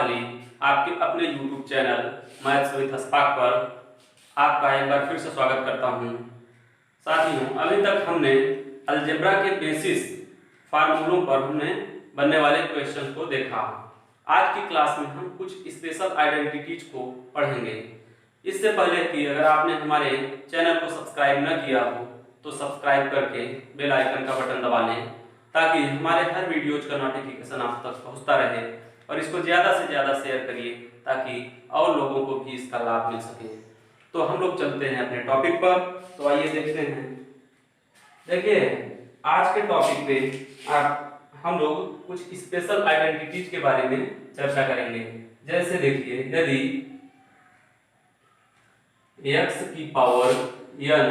अली आपके अपने YouTube channel maths with अस्पाक पर आपका एक बार फिर से स्वागत करता हूं। साथियों, अभी तक हमने अलजेब्रा के बेसिस फार्मूलों पर हमने बनने वाले क्वेश्चन को देखा। आज की क्लास में हम कुछ स्पेशल आइडेंटिटीज को पढ़ेंगे। इससे पहले कि अगर आपने हमारे चैनल को सब्सक्राइब न किया हो तो सब्सक्राइब करके बेल आइकन का बटन दबा लें ताकि हमारे हर वीडियोज का नोटिफिकेशन आप तक पहुंचता रहे और इसको ज़्यादा से ज़्यादा शेयर करिए ताकि और लोगों को भी इसका लाभ मिल सके। तो हम लोग चलते हैं अपने टॉपिक पर। तो आइए देखते हैं। देखिए, आज के टॉपिक पे हम लोग कुछ स्पेशल आइडेंटिटीज के बारे में चर्चा करेंगे। जैसे देखिए, यदि x की पावर n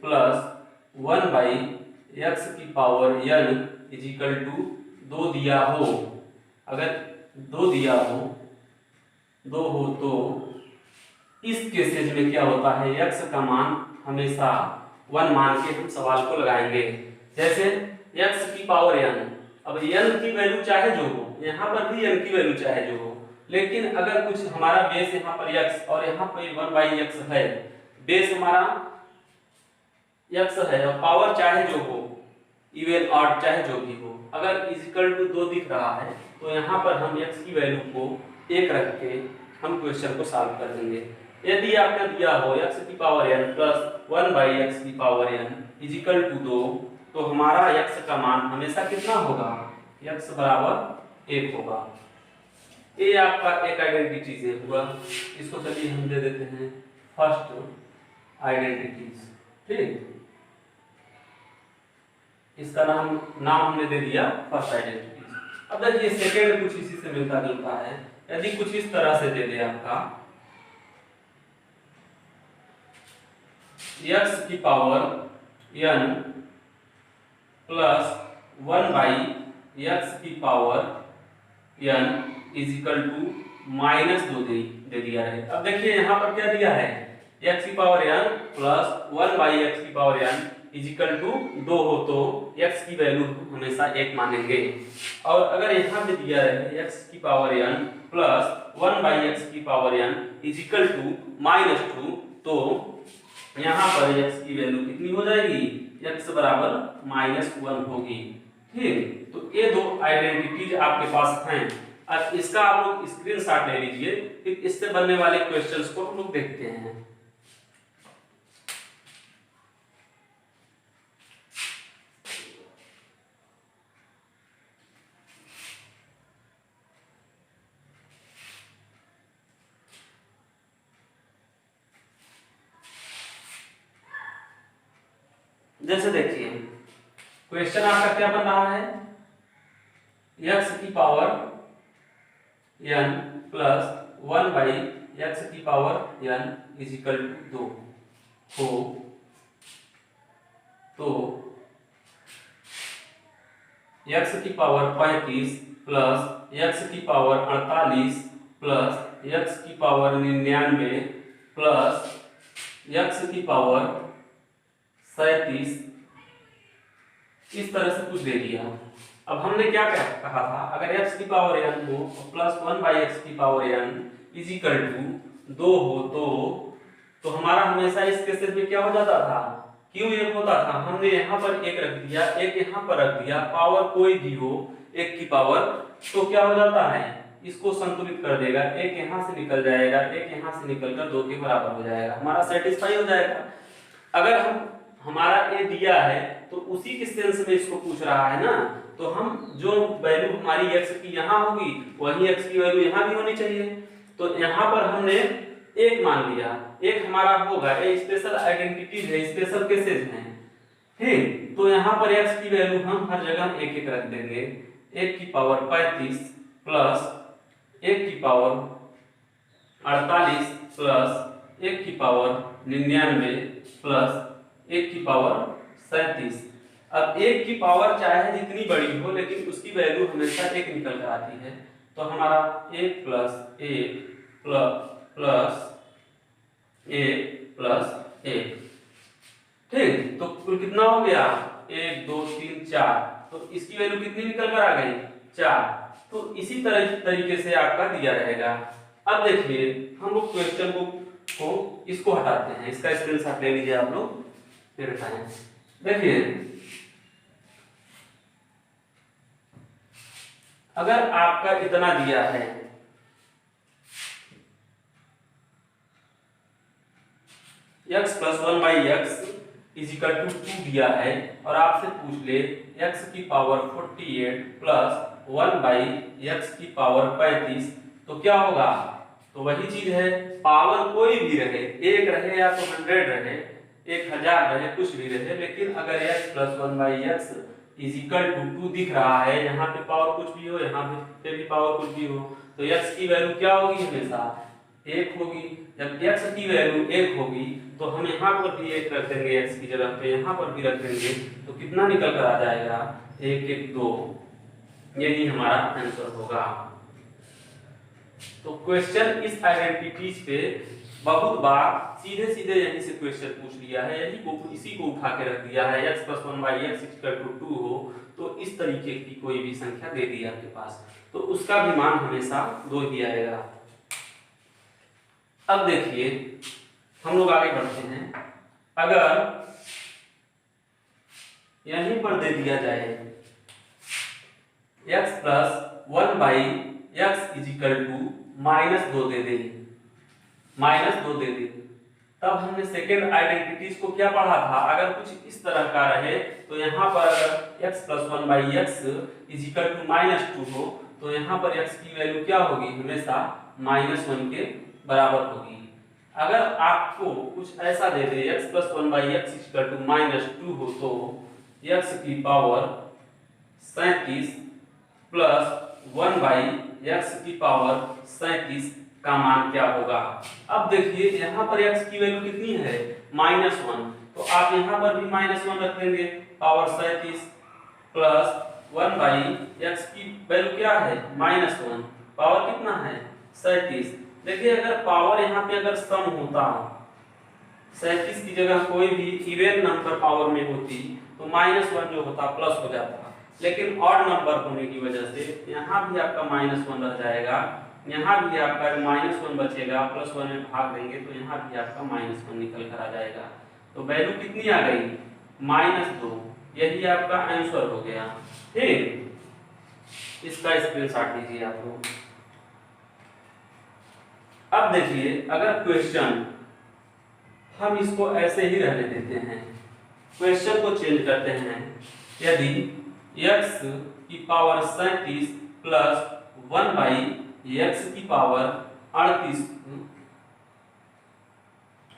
प्लस 1/x की power n is equal to 2 दिया हो, अगर 2 दिया हो, 2 हो तो इस केसेज में क्या होता है, x का मान हमेशा 1 मान के हम सवाल को लगाएंगे। जैसे x की पावर n, अब n की वैल्यू चाहे जो हो, यहाँ पर भी n की वैल्यू चाहे जो हो, लेकिन अगर कुछ हमारा बेस यहाँ पर x और यहाँ पर 1/x है, बेस हमारा x है और पावर चाहे जो हो, इवन ऑड चाहे जो भी हो, अगर इक्वल टू 2 दिख रहा है तो यहाँ पर हम x की वैल्यू को 1 रख के हम क्वेश्चन को सॉल्व कर देंगे। यदि आपने दिया हो x की पावर n प्लस 1/x की power n is equal to 2, तो हमारा x का मान हमेशा कितना होगा, x बराबर 1 होगा। ये आपका एक आइडेंटिटी है हुआ। इसको चलिए हम दे देते हैं फर्स्ट आइडेंटिटीज। ठीक, इसका नाम हमने दे दिया फर्स्ट आइडेंटिटीज। अब देखिए, सेकेंड कुछ इसी से मिलता जुलता है। यदि कुछ इस तरह से दे दे आपका x की पावर n प्लस 1/x की power n is equal to -2 दे दिया है। अब देखिए, यहाँ पर क्या दिया है, x की पावर n प्लस 1/x की power n is equal to 2 हो तो x की वैल्यू हमेशा 1 मानेंगे। और अगर यहाँ पे दिया है x की पावर n प्लस 1/x की power n is equal to -2, तो यहाँ पर x की वैल्यू कितनी हो जाएगी, x बराबर -1 होगी। ठीक, तो ये दो आइडेंटिटीज आपके पास हैं। अब इसका आप लोग स्क्रीनशॉट ले लीजिए, फिर इससे बनने वाले क्वेश्चंस को हम लोग देखते हैं। जैसे देखिए, क्वेश्चन आपका क्या बन रहा है, x की पावर n प्लस 1/x की power n is equal to 2 हो तो x की पावर 35 प्लस x की पावर 48 प्लस x की पावर 99 प्लस x की पावर 37 इस तरह से कुछ दे दिया। अब हमने क्या कहा था, अगर x की पावर n हो प्लस 1/x की power n is equal to 2 हो तो हमारा हमेशा इस केसेस में क्या हो जाता था, क्यों 1 होता था, हमने यहाँ पर 1 रख दिया, 1 यहाँ पर रख दिया, पावर कोई भी हो 1 की पावर, तो क्या हो जाता है, इसको संतुलित कर देगा, 1 यहाँ से निकल जाएगा, 1 यहाँ से निकलकर 2 के बराबर हो जाएगा, हमारा सेटिस्फाई हो जाएगा। अगर हमारा ए दिया है तो उसी के सेंस में इसको पूछ रहा है ना, तो हम जो वैल्यू हमारी x की यहाँ होगी वही x की वैल्यू यहाँ भी होनी चाहिए। तो यहाँ पर हमने 1 मान लिया, 1 हमारा होगा, ये स्पेशल आइडेंटिटीज है, स्पेशल केसेस हैं। ठीक, तो यहाँ पर x की वैल्यू हम हर जगह 1 रख देंगे। 1 की पावर 35 प्लस 1 की पावर 48 प्लस 1 की पावर 99 प्लस 1 की पावर 37। अब 1 की पावर चाहे जितनी बड़ी हो लेकिन उसकी वैल्यू हमेशा 1 निकल कर आती है, तो हमारा 1 प्लस 1 प्लस 1 प्लस 1। ठीक, तो कुल कितना हो गया, 1 2 3 4, तो इसकी वैल्यू कितनी निकल कर आ गई, 4। तो इसी तरीके से आपका दिया रहेगा। अब देखिए हम लोग क्वेश्चन को इसको हटाते हैं, इसका स्क्रीनशॉट ले लीजिए आप लोग, फिर हटाएं। देखिए अगर आपका इतना दिया है x plus 1/x is equal to 2 दिया है और आपसे पूछ ले x की पावर 48 प्लस 1/x की पावर 35 तो क्या होगा? तो वही चीज है, पावर कोई भी रहे, एक रहे या तो 100 रहे, 1000 रहे, कुछ भी रहे, लेकिन अगर x plus 1/x is equal to 2 दिख रहा है, यहाँ पे पावर कुछ भी हो, यहाँ पे भी पावर कुछ भी हो, तो x की वैल्यू क्या होगी? हमेशा 1 होगी। जब x की वैल्यू 1 होगी तो हम यहाँ पर भी 1 रख देंगे, x की जगह पे यहाँ पर भी रख देंगे, तो कितना निकल कर आ जाएगा? 1 1 2, यही हमारा आंसर होगा। तो क्वेश्चन इस आइडेंटिटीज पे बहुत बार सीधे सीधे यहीं से क्वेश्चन पूछ लिया है, यही को इसी को उठा के रख दिया है, x plus 1/x equal to 2 हो तो इस तरीके की कोई भी संख्या दे दी आपके पास, तो उसका भी मान हमेशा 2 ही आएगा। अब देखिए हम लोग आगे बढ़ते हैं। अगर यहीं पर दे दिया जाए x plus 1/x is equal to -2 दे दे, -2 दे दे, तब हमने सेकेंड आइडेंटिटीज को क्या पढ़ा था? अगर कुछ इस तरह का रहे तो यहाँ पर अगर x plus 1/x is equal to -2 हो तो यहाँ पर x की वैल्यू क्या होगी? हमेशा -1 के बराबर होगी। अगर आपको कुछ ऐसा दे दे x plus 1/x equal to -2 हो तो x की पावर 37 प्लस 1/x की पावर 37 का मान क्या होगा? अब देखिए यहाँ पर x की वैल्यू कितनी है? -1, तो आप यहाँ पर भी -1 रख देंगे, पावर 37 प्लस 1/x की वैल्यू क्या है? -1, पावर कितना है? 37। देखिए अगर पावर यहाँ पे अगर सम होता, 37 की जगह कोई भी इवन नंबर पावर में होती तो -1 जो होता प्लस हो जाता, लेकिन ऑड नंबर होने की वजह से यहाँ भी आपका -1 रह जाएगा, यहाँ भी आपका -1 बचेगा, +1 में भाग देंगे तो यहाँ भी आपका -1 निकल कर आ जाएगा। तो वैल्यू कितनी आ गई? -2, यही आपका आंसर हो गया। ठीक, इसका स्क्रीनशॉट लीजिए आप लोग। अब देखिए अगर क्वेश्चन हम इसको ऐसे ही रहने देते हैं, क्वेश्चन को चेंज करते हैं, यदि x की पावर 37 प्लस 1/x की पावर 38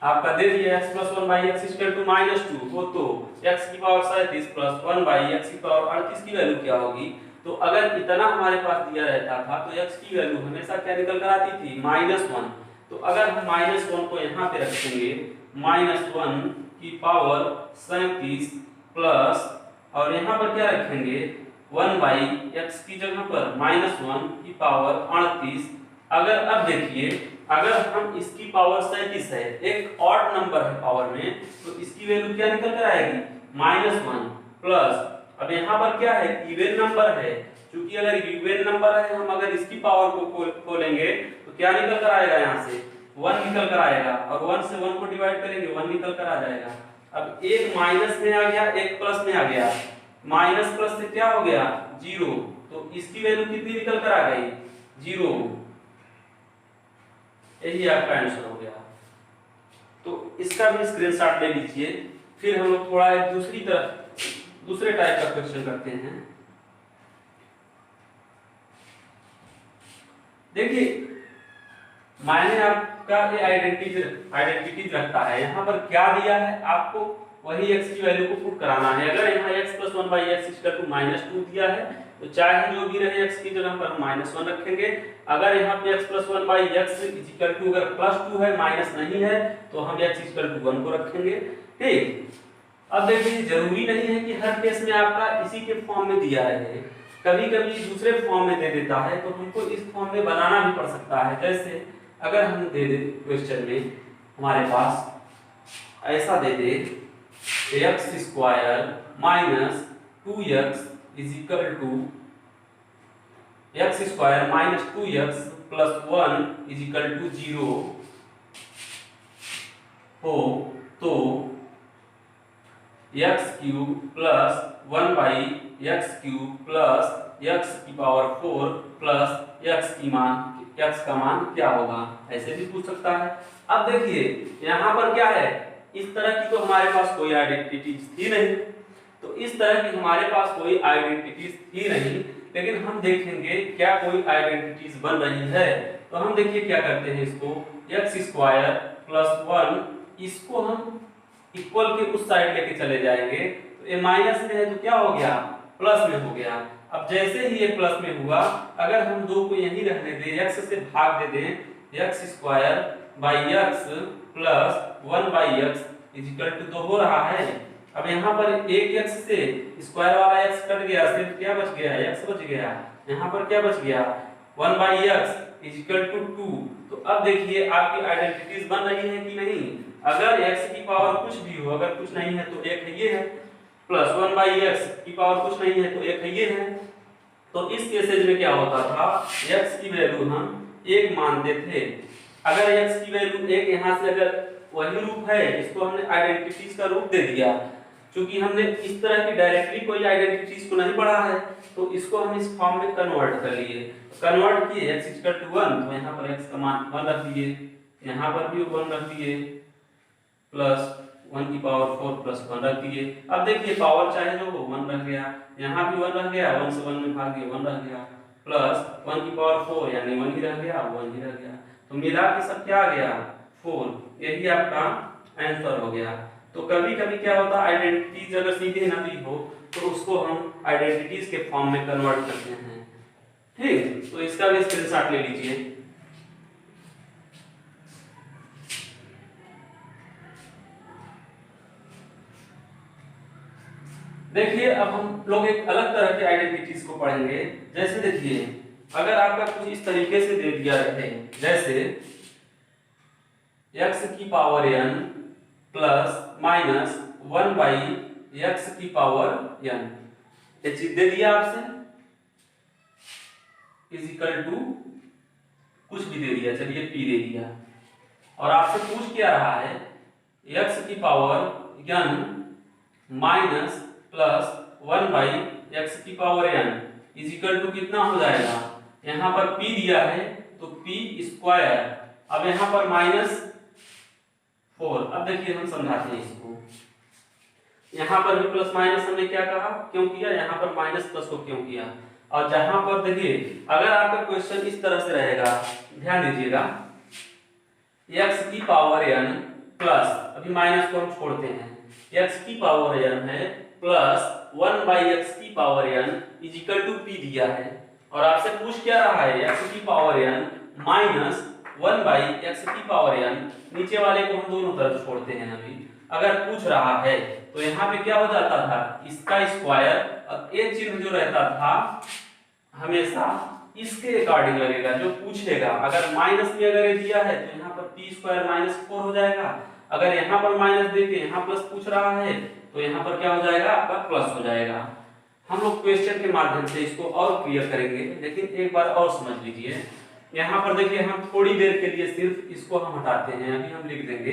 आपका दे दिया x plus 1/x equal to -2 हो तो x की पावर 37 प्लस 1/x की पावर 38 की वैल्यू क्या होगी? तो अगर इतना हमारे पास दिया रहता था तो x की वैल्यू हमेशा क्या निकल कर आती थी? -1। तो अगर हम -1 को यहाँ पे रखेंगे, -1 की पावर 37 प्लस और यहाँ पर क्या रखेंगे? 1/x की जगह पर -1 की पावर 38। अगर अब देखिए अगर हम इसकी पावर 37 है, एक ऑड नंबर है पावर में, तो इसकी वैल्यू क्या निकल कर आएगी? -1 प्लस अब यहाँ पर क्या है? इवन नंबर है, क्योंकि अगर इवन नंबर है हम अगर इसकी पावर को खोलेंगे तो क्या निकल कर आएगा? यहाँ से 1 निकल कर आएगा और 1 से 1 को डिवाइड करेंगे 1 निकल कर आ जाएगा। अब एक माइनस में आ गया, एक प्लस में आ गया, माइनस प्लस से क्या हो गया? 0, तो इसकी वैल्यू कितनी निकल कर आ गई? 0। यही आपका आंसर हो गया। तो इसका भी स्क्रीनशॉट ले लीजिए। फिर हम लोग थोड़ा एक दूसरे टाइप का क्वेश्चन करते हैं। देखिए मैंने आपका ये आइडेंटिटी रखता है, यहाँ पर क्या दिया है आपको वही x की वैल्यू को पुट कराना है। अगर यहाँ x plus 1/x equal to -2 दिया है तो चाहे जो भी रहे x की जगह पर -1 रखेंगे। अगर यहाँ पे x plus 1/x equal to अगर +2 है, माइनस नहीं है, तो हम x इक्वल टू 1 को रखेंगे। ठीक, अब देखिए जरूरी नहीं है कि हर केस में आपका इसी के फॉर्म में दिया है, कभी कभी दूसरे फॉर्म में दे देता है, तो हमको इस फॉर्म में बनाना भी पड़ सकता है। जैसे अगर हम दे दे क्वेश्चन में हमारे पास ऐसा दे दे x² - 2x is equal to X square minus 2x plus 1 is equal to 0 हो तो X cube plus 1/x³ plus X की पावर 4 प्लस एक्स का मान क्या होगा, ऐसे भी पूछ सकता है। अब देखिए यहाँ पर क्या है, इस तरह की तो हमारे पास कोई आइडेंटिटीज थी नहीं, तो इस तरह की हमारे पास कोई आइडेंटिटीज थी नहीं, लेकिन हम देखेंगे क्या कोई आइडेंटिटीज बन रही है। तो हम देखिए क्या करते हैं, इसको x² प्लस 1 इसको हम इक्वल के उस साइड लेके चले जाएंगे, तो ये माइनस में है तो क्या हो गया, प्लस में हो गया। अब जैसे ही ये प्लस में हुआ, अगर हम 2 को यहीं रहने दें, x से भाग दे दें, x² plus 1/x is equal to 2 हो रहा है। अब यहाँ पर एक x से स्क्वायर वाला x कट गया, सिर्फ क्या बच गया, x बच गया। यहाँ पर क्या बच गया, 1/x इज इक्वल टू 2। तो अब देखिए आपकी आइडेंटिटीज बन रही है कि नहीं। अगर x की पावर कुछ भी हो, अगर कुछ नहीं है तो एक है ये है, प्लस 1/x की पावर कुछ नहीं है तो एक है ये है। तो इस केसेज में क्या होता था, x की वैल्यू हम 1 मानते थे। अगर x की वैल्यू 1 यहाँ से अगर वही रूप है, इसको हमने आइडेंटिटीज का रूप दे दिया, क्योंकि हमने इस तरह की डायरेक्टली कोई आइडेंटिटीज को नहीं पढ़ा है, तो इसको हम इस फॉर्म में कन्वर्ट कर लिए। कन्वर्ट किए x = 1, तो यहाँ पर x का मान 1 रख दिए, यहाँ पर भी 1 रख दिए, प्लस 1 की पावर 4 प्लस 1 रख दिए। अब देखिए पावर चाहे जो हो 1 रह गया, यहाँ भी 1 रह गया, 1 से 1 में भाग दिए 1 रह गया, प्लस 1 की पावर 4 यानी 1 ही रह गया, 1 ही रह गया। तो मिला के सब क्या आ गया, 4। यही आपका आंसर हो गया। तो कभी कभी क्या होता है, आइडेंटिटीज अगर सीधे ना दी हो तो उसको हम आइडेंटिटीज के फॉर्म में कन्वर्ट करते हैं। ठीक, तो इसका भी स्क्रीनशॉट ले लीजिए। देखिए अब हम लोग एक अलग तरह के आइडेंटिटीज को पढ़ेंगे। जैसे देखिए अगर आपका कुछ इस तरीके से दे दिया रहे, जैसे x की power n plus minus 1/x की पावर n, ये चीज दे दिया आपसे, इज इक्वल टू कुछ भी दे दिया, चलिए p दे दिया, और आपसे पूछ क्या रहा है, x की power n minus plus 1/x की power n is equal to कितना हो जाएगा, यहाँ पर p दिया है तो p², अब यहाँ पर -4। अब देखिए हम समझाते हैं इसको, यहाँ पर भी प्लस माइनस हमने क्या कहा, क्यों किया, यहाँ पर माइनस प्लस को क्यों किया। और जहां पर देखिए अगर आपका क्वेश्चन इस तरह से रहेगा, ध्यान दीजिएगा, x की पावर n प्लस, अभी माइनस को हम छोड़ते हैं, x की पावर n है प्लस 1/x की power n is equal to p दिया है, और आपसे पूछ क्या रहा है, x की पावर n माइनस 1/x की पावर n, नीचे वाले को हम दोनों तरफ छोड़ते हैं अभी, अगर पूछ रहा है तो यहाँ पे क्या हो जाता था, इसका स्क्वायर, और एक चिन्ह जो रहता था हमेशा इसके अकॉर्डिंग लगेगा जो पूछेगा। अगर माइनस में अगर ये दिया है तो यहाँ पर p² - 4 हो जाएगा, अगर यहाँ पर माइनस देके यहाँ प्लस पूछ रहा है तो यहाँ पर क्या हो जाएगा, आपका प्लस हो जाएगा। हम लोग क्वेश्चन के माध्यम से इसको और क्लियर करेंगे, लेकिन एक बार और समझ लीजिए। यहाँ पर देखिए हम थोड़ी देर के लिए सिर्फ इसको हम हटाते हैं, अभी हम लिख देंगे,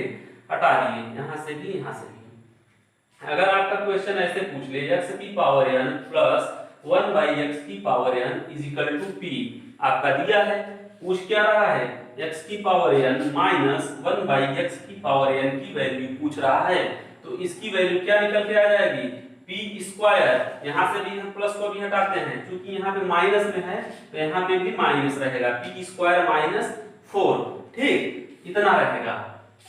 हटा दिए, यहाँ से भी यहाँ से भी। अगर आपका क्वेश्चन ऐसे पूछ ले, x की पावर n प्लस 1/x की power n is equal to p, आपका दिया है, पूछ क्या रहा है, x की पावर n माइनस 1/x की पावर n की वैल्यू पूछ रहा है, तो इसकी वैल्यू क्या निकल के आ जाएगी, p²। यहाँ से भी हम प्लस को भी हटाते हैं, क्योंकि यहाँ पे माइनस में है तो यहाँ पे भी माइनस रहेगा, p² - 4, ठीक, इतना रहेगा।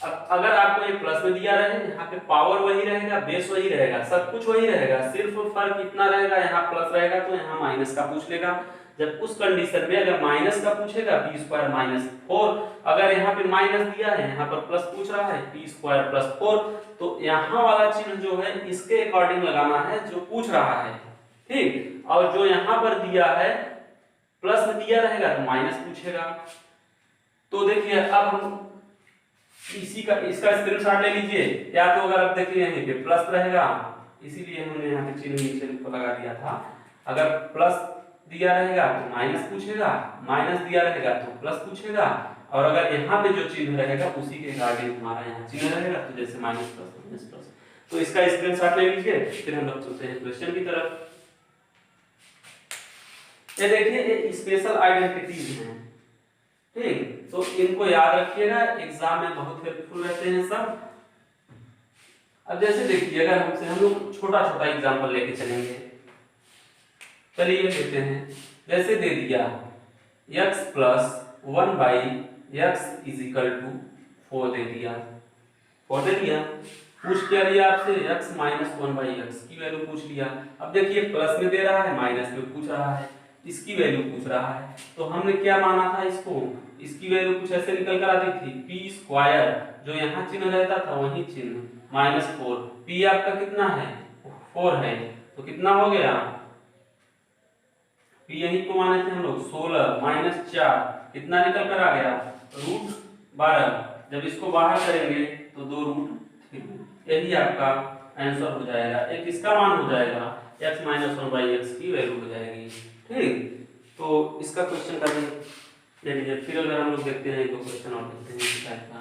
अब अगर आपको एक प्लस में दिया रहे, यहाँ पे पावर वही रहेगा, बेस वही रहेगा, सब कुछ वही रहेगा, सिर्फ फर्क इतना रहेगा, यहाँ प्लस रहेगा तो यहाँ माइनस का पूछ लेगा। जब उस कंडीशन में अगर माइनस का पूछेगा p² - 4, अगर यहाँ पे माइनस दिया है, यहाँ पर प्लस पूछ रहा है p² + 4, तो यहाँ वाला चिन्ह जो है इसके अकॉर्डिंग लगाना है जो पूछ रहा है, ठीक। और जो यहाँ पर दिया है प्लस में दिया रहेगा तो माइनस पूछेगा। तो देखिए अब हम इसका स्क्रीनशॉट ले लीजिए, या तो अगर आप देखिए यहीं पे प्लस रहेगा, इसीलिए हमने यहाँ पे चिन्ह नीचे को लगा दिया था, अगर प्लस दिया रहेगा तो माइनस पूछेगा, माइनस दिया रहेगा तो प्लस पूछेगा, और अगर यहाँ पे जो चिन्ह रहेगा उसी के रिगार्डिंग हमारा यहाँ चिन्ह रहेगा, तो जैसे माइनस प्लस माइनस प्लस। तो इसका स्क्रीनशॉट ले लीजिए, फिर हम लोग चलते हैं क्वेश्चन की तरफ। ये देखिए ये स्पेशल आइडेंटिटीज हैं, ठीक, तो इनको याद रखिएगा, एग्जाम में बहुत हेल्पफुल रहते हैं सब। अब जैसे देखिए अगर हमसे हम लोग छोटा छोटा एग्जांपल लेके चलेंगे, चलिए लेते हैं, जैसे दे दिया x plus 1/x is equal to 4 दे दिया, 4 दे दिया, पूछ क्या लिया आपसे x माइनस 1/x की वैल्यू पूछ लिया। अब देखिए प्लस में दे रहा है, माइनस में पूछ रहा है, इसकी वैल्यू पूछ रहा है, तो हमने क्या माना था इसको, इसकी वैल्यू कुछ ऐसे निकल कर आती थी पी स्क्वायर, जो यहाँ चिन्ह रहता था वही चिन्ह -4, पी आपका कितना है 4 है, तो कितना हो गया पी यही को माने थे हम लोग 16 -4 कितना निकल कर आ गया √12, जब इसको बाहर करेंगे तो 2√3, यही आपका आंसर हो जाएगा। एक इसका मान हो जाएगा x माइनस 1/x की वैल्यू हो जाएगी, ठीक। तो इसका क्वेश्चन का ले लीजिए, फिर अगर हम लोग देखते हैं तो क्वेश्चन और देखते हैं इस टाइप का।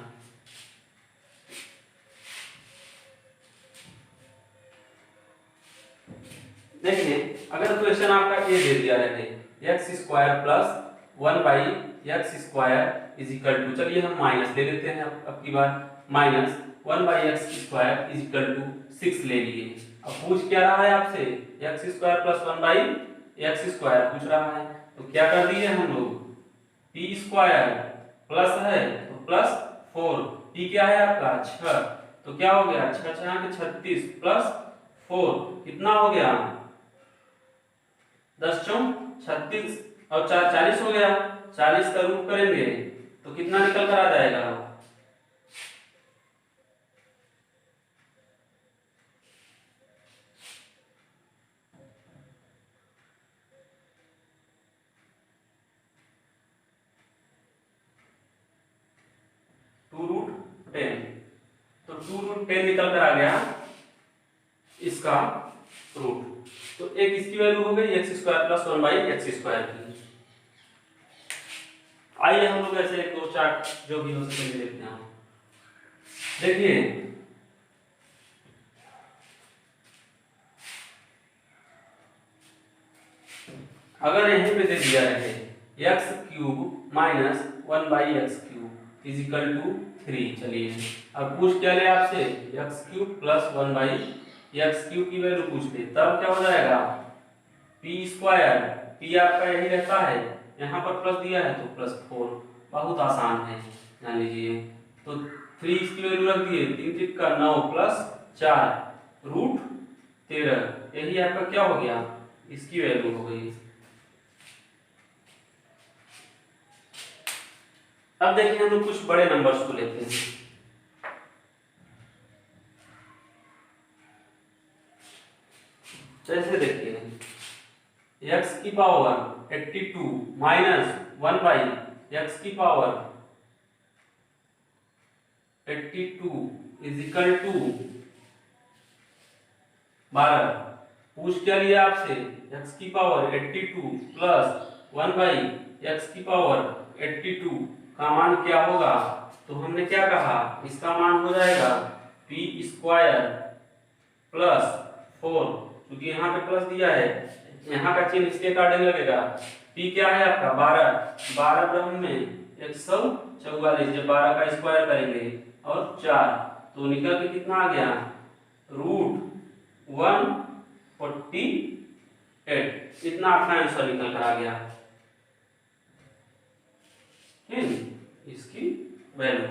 देखिए अगर क्वेश्चन आपका ये दे दिया रहे x² plus 1/x² is equal to, चलिए हम माइनस ले लेते हैं अब की बार, minus 1/x² is equal to 6 ले लिए। अब पूछ क्या रहा है आपसे x² प्लस 1/x² पूछ रहा है, तो क्या कर दिए हम लोग p² प्लस है तो प्लस 4, p क्या है आपका 6, तो क्या हो गया 6 6 36 प्लस 4 कितना हो गया 10 4 36 और 4 40 हो गया, 40 का रूट करेंगे तो कितना निकल कर आ जाएगा 2√10, तो 2√10 निकल कर आ गया इसका रूट। तो एक इसकी वैल्यू हो गई x² प्लस 1/x² की। आइए हम लोग ऐसे एक दो चार्ट जो भी हो सके देखते हैं। देखिए अगर यहीं पे दे दिया रहे x³ minus 1/x³ is equal to 3, चलिए अब पूछ क्या ले आपसे x³ प्लस 1/x³ की वैल्यू पूछ ले, तब क्या हो जाएगा p², p आपका यही रहता है, यहाँ पर प्लस दिया है तो प्लस 4, बहुत आसान है जान लीजिए। तो 3 इसकी वैल्यू रख दिए, 3 3 का 9 प्लस 4 √13, यही आपका क्या हो गया इसकी वैल्यू हो गई। अब देखिए हम लोग कुछ बड़े नंबर्स को लेते हैं, जैसे देखिए x की पावर 82 माइनस 1/x की पावर 82 इज इक्वल टू 12। पूछ क्या लिया आपसे x की पावर 82 प्लस 1/x की पावर 82 का मान क्या होगा, तो हमने क्या कहा इसका मान हो जाएगा p² प्लस 4, क्योंकि यहाँ पे प्लस दिया है, यहाँ का चिन्ह इसके अकॉर्डिंग लगेगा। p क्या है आपका 12, 12 ब्रह्म में 144, जब 12 का स्क्वायर करेंगे और 4 तो निकल के कितना आ गया √148, इतना आपका आंसर निकल कर आ गया, ठीक इसकी वैल्यू।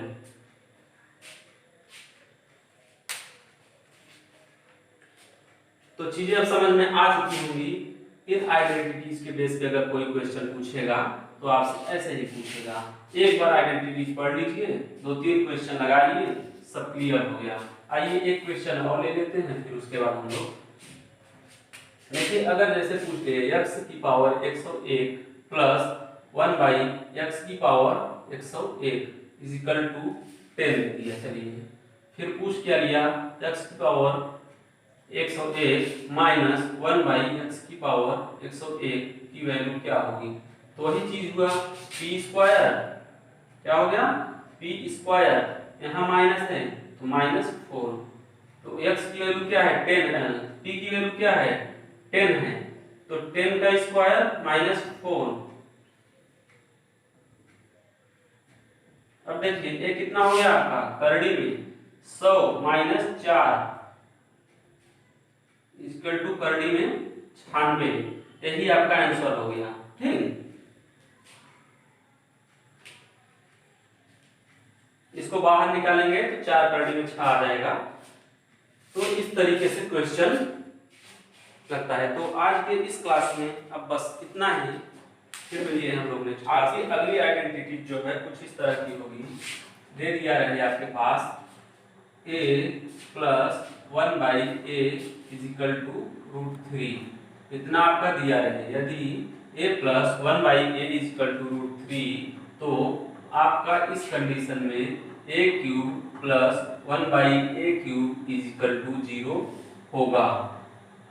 तो चीजें अब समझ में आ चुकी होंगी। इन आइडेंटिटीज के बेस पे अगर कोई क्वेश्चन पूछेगा तो आपसे ऐसे ही पूछेगा, एक बार आइडेंटिटीज पढ़ लीजिए, 2-3 क्वेश्चन लगा लिए, सब क्लियर हो गया। आइए एक क्वेश्चन और ले लेते हैं, फिर उसके बाद हम लोग देखिए अगर जैसे पूछ ले x की पावर 101 प्लस 1/x की पावर 101 इज इक्वल टू 10 दिया, चलिए फिर पूछ क्या लिया x की पावर 101 माइनस 1 बाई एक्स की पावर 101 की वैल्यू क्या होगी? तो वही चीज हुआ, पी स्क्वायर क्या हो गया, पी स्क्वायर, यहाँ माइनस है तो -4, तो x की वैल्यू क्या है 10 है, p की वैल्यू क्या है 10 है, तो 10 का स्क्वायर -4। अब देखिए ये कितना हो गया आपका करड़ी में 100 -4 इक्वल टू करड़ी में 96, यही आपका आंसर हो गया। ठीक, इसको बाहर निकालेंगे तो 4 करड़ी में 6 आ जाएगा। तो इस तरीके से क्वेश्चन लगता है। तो आज के इस क्लास में अब बस इतना ही, फिर मिलिए हम लोग नेक्स्ट। आज की अगली आइडेंटिटी जो है कुछ इस तरह की होगी, दे दिया रहे आपके पास a plus 1 by a is equal to √3, इतना आपका दिया रहे। यदि a plus 1 by a is equal to √3, तो आपका इस कंडीशन में a cube plus 1 by a cube is equal to 0 होगा।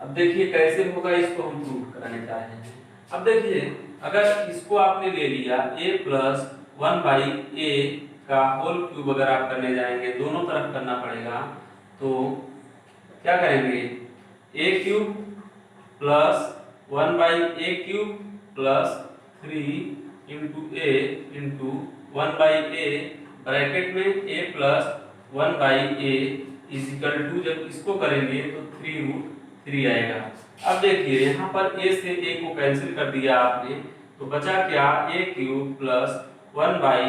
अब देखिए कैसे होगा, इसको हम प्रूव कराने जा रहे हैं। अब देखिए अगर इसको आपने ले लिया a प्लस 1 बाई a का होल क्यूब, अगर आप करने जाएंगे दोनों तरफ करना पड़ेगा, तो क्या करेंगे a cube plus 1 by a cube plus 3 into a into 1 by a bracket में a plus 1 by a is equal to, जब इसको करेंगे तो 3√3 आएगा। अब देखिए यहाँ पर a से a को कैंसिल कर दिया आपने, तो बचा क्या a cube plus 1 by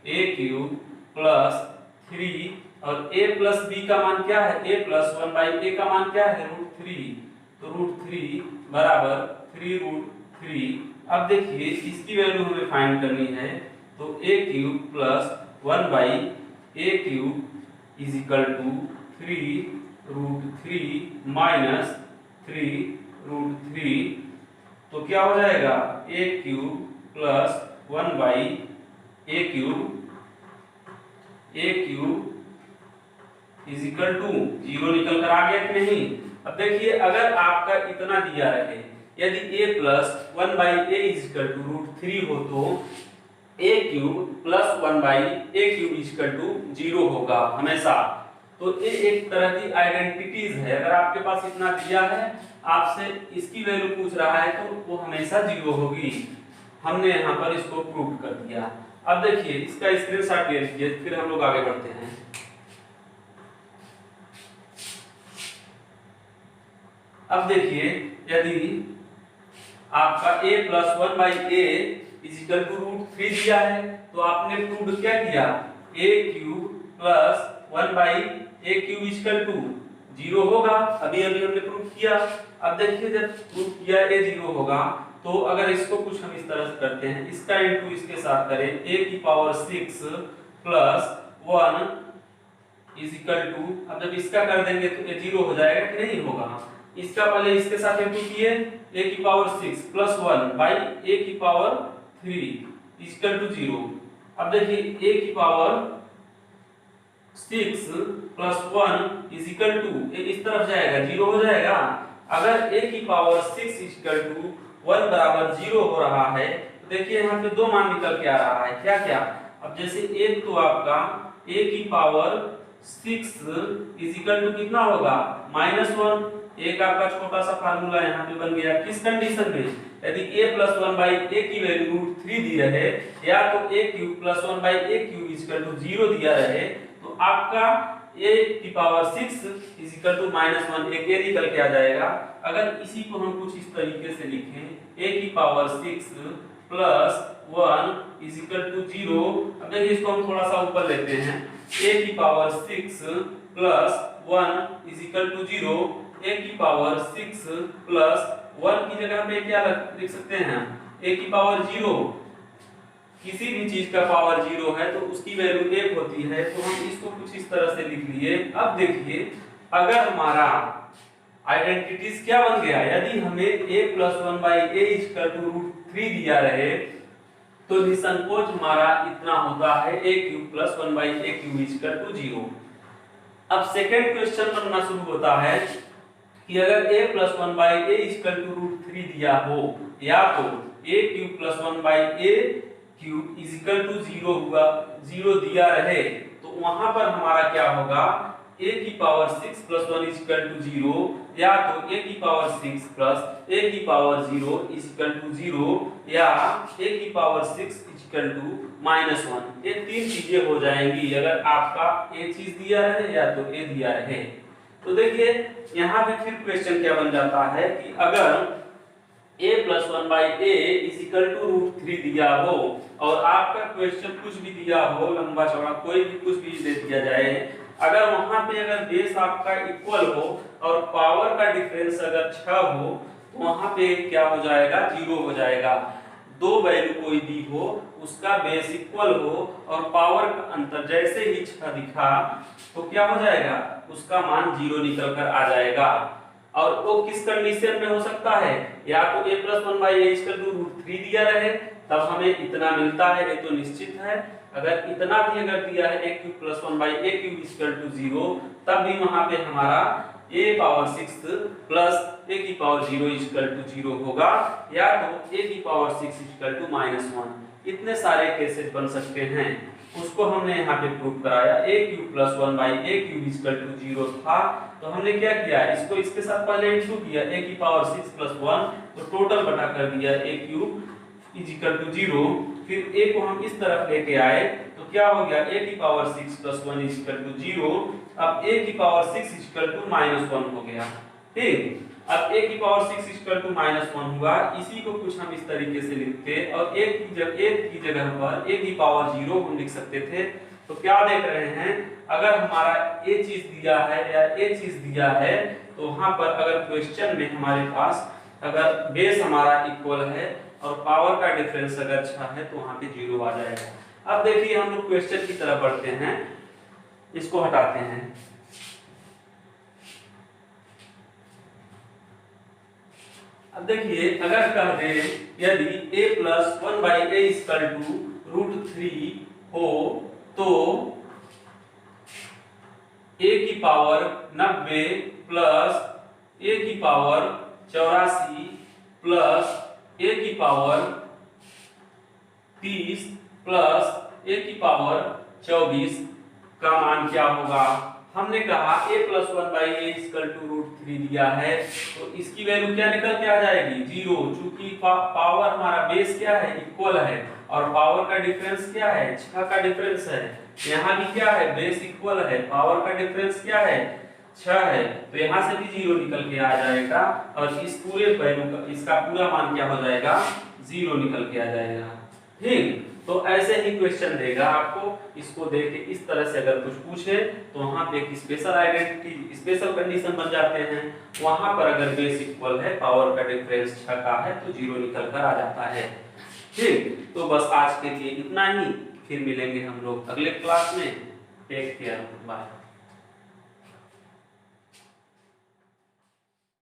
a cube plus 3, और a प्लस b का मान क्या है, a प्लस 1 बाई a का मान क्या है √3, तो √3 बराबर 3√3। अब देखिए इसकी वैल्यू हमें फाइंड करनी है, तो a cube plus 1 by a cube is equal to 3√3 minus 3√3, तो क्या हो जाएगा a cube plus 1 by a cube is equal to 0 निकल कर आ गया कि नहीं। अब देखिए अगर आपका इतना दिया रहे, यदि a plus 1 by a is equal to √3 हो, तो a cube plus 1 by a cube is equal to 0 होगा हमेशा। तो ये एक तरह की आइडेंटिटीज है, अगर आपके पास इतना दिया है, आपसे इसकी वैल्यू पूछ रहा है, तो वो हमेशा 0 होगी। हमने यहाँ पर इसको प्रूव कर दिया। अब देखिए इसका स्क्रीनशॉट ले लीजिए, फिर हम लोग आगे बढ़ते हैं। अब देखिए यदि आपका a plus 1 by a is equal to √3 दिया है, तो आपने प्रूव क्या किया, a cube plus 1 by a cube is equal to 0 होगा। अभी हमने प्रूव किया। अब देखिए जब प्रूव किया a 0 होगा, तो अगर इसको कुछ हम इस तरह से करते हैं, इसका इंटू इसके साथ करें, a की power 6 plus 1 is equal to, अब जब इसका कर देंगे तो ये 0 हो जाएगा कि नहीं होगा। इसका पहले इसके साथ इंटू किए, a की पावर 6 प्लस 1 बाई a की पावर 3 इज इक्वल टू 0। अब देखिए a की power 6 plus 1 is equal to, इस तरफ जाएगा 0 हो जाएगा। अगर a की पावर 6 इज इक्वल टू 1 बराबर 0 हो रहा है, तो देखिए यहाँ पे दो मान निकल के आ रहा है, क्या क्या। अब जैसे एक तो आपका a की पावर 6 इज इक्वल टू कितना होगा -1, एक आपका छोटा सा फार्मूला यहाँ पे बन गया। किस कंडीशन में, यदि a प्लस 1 बाई a की वैल्यू √3 दी रहे, या तो a cube plus 1 by a cube is equal to 0 दिया रहे, तो आपका a की पावर 6 इज इक्वल टू -1, एक a निकल के आ जाएगा। अगर इसी को हम कुछ इस तरीके से लिखें, a की power 6 plus 1 is equal to 0, अब देखिए इसको हम थोड़ा सा ऊपर लेते हैं, a की power 6 plus 1 is equal to 0, a की पावर 6 प्लस 1 की जगह पे क्या लिख सकते हैं, a की पावर 0, किसी भी चीज का पावर 0 है तो उसकी वैल्यू 1 होती है, तो हम इसको कुछ इस तरह से लिख लिए। अब देखिए अगर हमारा आइडेंटिटीज क्या बन गया, यदि हमें a plus 1 by a is equal to √3 दिया रहे, तो निसंकोच हमारा इतना होता है a cube plus 1 by a cube is equal to 0। अब सेकंड क्वेश्चन बनना शुरू होता है, कि अगर a plus one by A equal to root three दिया हो, या तो a cube plus one by A cube is equal to zero हुआ, जीरो दिया रहे, तो वहां पर हमारा क्या होगा, a की power 6 plus one is equal to zero, या तो a की पावर 6 प्लस a की power 0 is equal to zero, या a की power 6 is equal to minus one. ये तीन चीजें हो जाएंगी अगर आपका a चीज दिया रहे या तो a दिया रहे। तो देखिए यहाँ पे फिर क्वेश्चन क्या बन जाता है कि अगर a plus one by A is equal to root three दिया हो और आपका क्वेश्चन कुछ भी दिया हो, लंबा चौड़ा कोई भी कुछ भी दे दिया जाए, अगर वहां पे अगर बेस आपका इक्वल हो और पावर का डिफरेंस अगर 6 हो, तो वहां पे क्या हो जाएगा, जीरो हो जाएगा। दो वैल्यू कोई दी हो, उसका बेस इक्वल हो और पावर का अंतर जैसे ही 6 दिखा तो क्या हो जाएगा, उसका मान जीरो निकल कर आ जाएगा। और वो किस कंडीशन में हो सकता है, या तो a plus one by A equal to root three दिया रहे तब हमें इतना मिलता है, ये तो निश्चित है। अगर इतना भी अगर दिया है a cube plus one by A cube equal to zero, तब भी वहां पे हमारा a पावर 6 प्लस a की पावर 0 इक्वल टू जीरो होगा, या तो a की power 6 equal to minus one. इतने सारे केसेस बन सकते हैं, उसको हमने यहाँ पे प्रूव कराया। a cube plus one by A cube equal to zero था, तो हमने क्या किया, इसको इसके साथ पहले इंटू किया, a की पावर 6 प्लस वन, तो टोटल बटा कर दिया a cube is equal to zero. फिर a को हम इस तरफ लेके आए तो क्या हो गया, a की power 6 plus one is equal to zero. अब a की power 6 is equal to minus one हो गया, ठीक। अब a की power 6 is equal to minus one हुआ, इसी को कुछ हम इस तरीके से लिखते और a की जगह पर a की पावर 0 हम लिख सकते थे। तो क्या देख रहे हैं, अगर हमारा a चीज दिया है या a चीज दिया है, तो वहां पर अगर क्वेश्चन में हमारे पास अगर बेस हमारा इक्वल है और पावर का डिफरेंस अगर 6 है, तो वहां पे 0 आ जाएगा। अब देखिए हम लोग क्वेश्चन की तरफ बढ़ते हैं, इसको हटाते हैं। अब देखिए अगर कह दे यदि a plus one by A equal to root three हो, तो a की पावर 90 प्लस a की पावर 84 प्लस a की पावर 30 प्लस a की पावर 24 का मान क्या होगा। हमने कहा a plus one by A equal to root three दिया है, तो इसकी वैल्यू क्या निकल के आ जाएगी, जीरो। चूंकि पावर हमारा बेस क्या है, इक्वल है, और पावर का डिफरेंस क्या है, 6 का डिफरेंस है। यहाँ भी क्या है, बेस इक्वल है, पावर का डिफरेंस क्या है, 6 है, तो यहाँ से भी जीरो निकल के आ जाएगा और इस पूरे वैल्यू का इसका पूरा मान क्या हो जाएगा, जीरो निकल के आ जाएगा, ठीक। तो ऐसे ही क्वेश्चन देगा आपको, इसको देख के इस तरह से अगर कुछ पूछे तो वहां पे एक स्पेशल आइडेंटिटी, स्पेशल कंडीशन बन जाते हैं। वहां पर अगर बेस इक्वल है, पावर का डिफरेंस 6 का है, तो जीरो निकल कर आ जाता है, ठीक। तो बस आज के लिए इतना ही, फिर मिलेंगे हम लोग अगले क्लास में। Take care, bye.